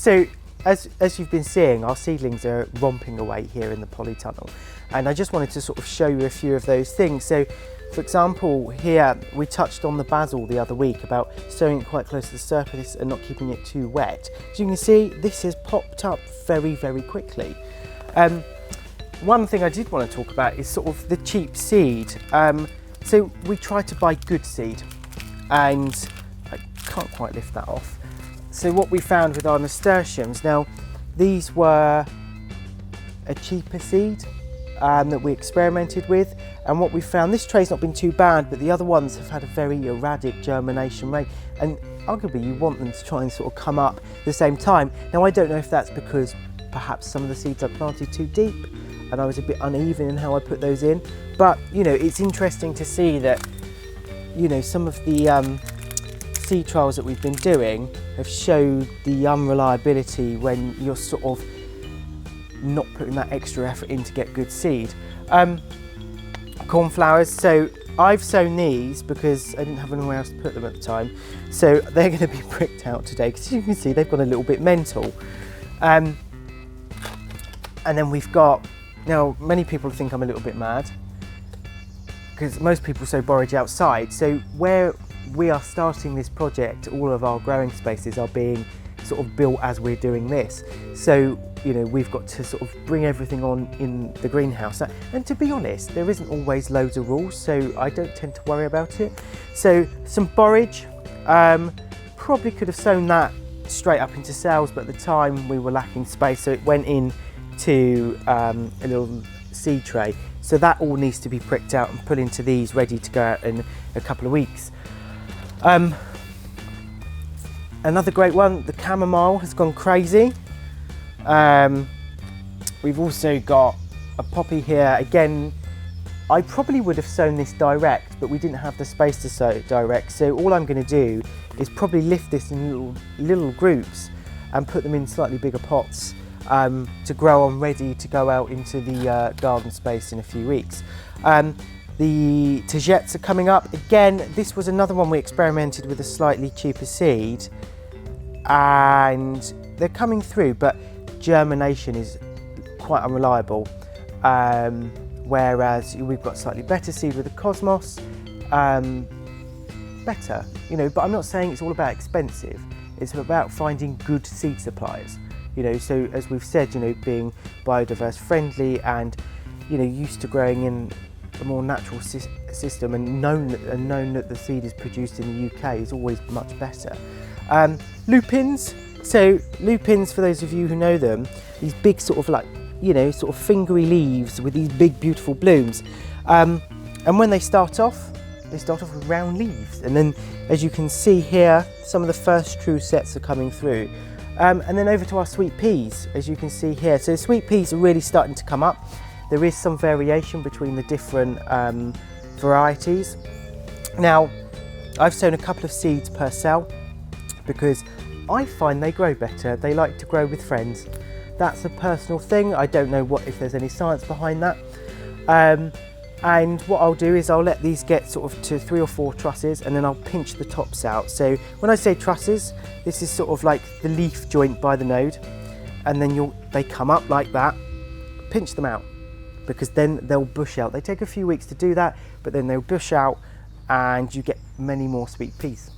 So as you've been seeing, our seedlings are romping away here in the polytunnel, and I just wanted to sort of show you a few of those things. So for example, here we touched on the basil the other week about sowing it quite close to the surface and not keeping it too wet. As you can see, this has popped up very, very quickly. One thing I did want to talk about is sort of the cheap seed. So we try to buy good seed, and I can't quite lift that off. So what we found with our nasturtiums, now these were a cheaper seed that we experimented with, and what we found, this tray's not been too bad, but the other ones have had a very erratic germination rate, and arguably you want them to try and sort of come up at the same time. Now I don't know if that's because perhaps some of the seeds I planted too deep and I was a bit uneven in how I put those in, but you know, it's interesting to see that, you know, some of the seed trials that we've been doing have showed the unreliability when you're sort of not putting that extra effort in to get good seed. Cornflowers, so I've sown these because I didn't have anywhere else to put them at the time, so they're going to be pricked out today because you can see they've gone a little bit mental. And then we've got, now many people think I'm a little bit mad because most people sow borage outside, so where we are starting this project, all of our growing spaces are being sort of built as we're doing this. So, you know, we've got to sort of bring everything on in the greenhouse. And to be honest, there isn't always loads of rules, so I don't tend to worry about it. So some borage, probably could have sown that straight up into cells, but at the time we were lacking space, so it went in to a little seed tray. So that all needs to be pricked out and put into these, ready to go out in a couple of weeks. Another great one, the chamomile has gone crazy. We've also got a poppy here. Again, I probably would have sown this direct, but we didn't have the space to sow it direct. So all I'm going to do is probably lift this in little groups and put them in slightly bigger pots to grow on, ready to go out into the garden space in a few weeks. The courgettes are coming up. Again, this was another one we experimented with a slightly cheaper seed, and they're coming through, but germination is quite unreliable. Whereas we've got slightly better seed with the cosmos, better, you know, but I'm not saying it's all about expensive. It's about finding good seed suppliers, you know, so as we've said, you know, being biodiverse friendly and, you know, used to growing in a more natural system and known that the seed is produced in the UK is always much better. Lupins, so lupins, for those of you who know them, these big sort of like, you know, sort of fingery leaves with these big beautiful blooms, and when they start off with round leaves, and then as you can see here, some of the first true sets are coming through. And then over to our sweet peas, as you can see here. So sweet peas are really starting to come up. There is some variation between the different varieties. Now, I've sown a couple of seeds per cell because I find they grow better. They like to grow with friends. That's a personal thing. I don't know if there's any science behind that. And what I'll do is I'll let these get sort of to 3 or 4 trusses, and then I'll pinch the tops out. So when I say trusses, this is sort of like the leaf joint by the node, and then they come up like that. Pinch them out, because then they'll bush out. They take a few weeks to do that, but then they'll bush out and you get many more sweet peas.